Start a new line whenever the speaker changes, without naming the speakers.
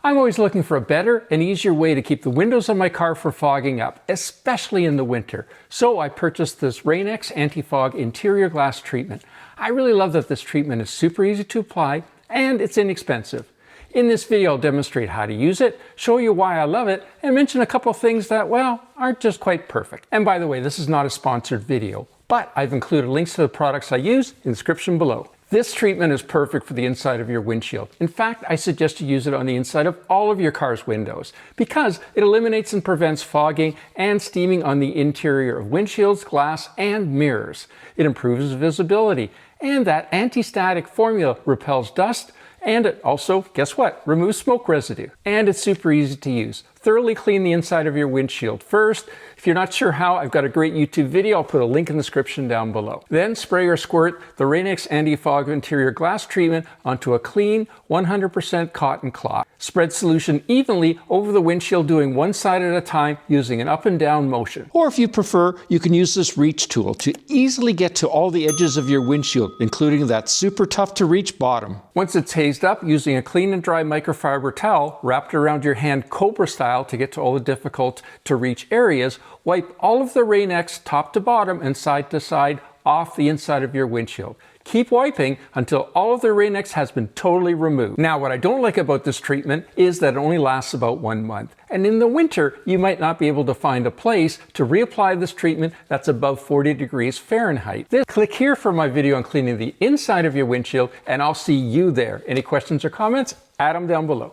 I'm always looking for a better and easier way to keep the windows of my car from fogging up, especially in the winter. So I purchased this Rain-X Anti-Fog interior glass treatment. I really love that this treatment is super easy to apply and it's inexpensive. In this video, I'll demonstrate how to use it, show you why I love it, and mention a couple things that, well, aren't just quite perfect. And by the way, this is not a sponsored video, but I've included links to the products I use in the description below. This treatment is perfect for the inside of your windshield. In fact, I suggest you use it on the inside of all of your car's windows because it eliminates and prevents fogging and steaming on the interior of windshields, glass, and mirrors. It improves visibility, and that anti-static formula repels dust, and it also, guess what, removes smoke residue. And it's super easy to use. Thoroughly clean the inside of your windshield first. If you're not sure how, I've got a great YouTube video. I'll put a link in the description down below. Then spray or squirt the Rain-X Anti-Fog interior glass treatment onto a clean 100% cotton cloth. Spread solution evenly over the windshield, doing one side at a time using an up and down motion. Or if you prefer, you can use this reach tool to easily get to all the edges of your windshield, including that super tough to reach bottom. Once it's hazed up, using a clean and dry microfiber towel wrapped around your hand Cobra style to get to all the difficult to reach areas, wipe all of the Rain-X top to bottom and side to side off the inside of your windshield. Keep wiping until all of the Rain-X has been totally removed. Now, what I don't like about this treatment is that it only lasts about 1 month. And in the winter, you might not be able to find a place to reapply this treatment that's above 40 degrees Fahrenheit. Click here for my video on cleaning the inside of your windshield, and I'll see you there. Any questions or comments? Add them down below.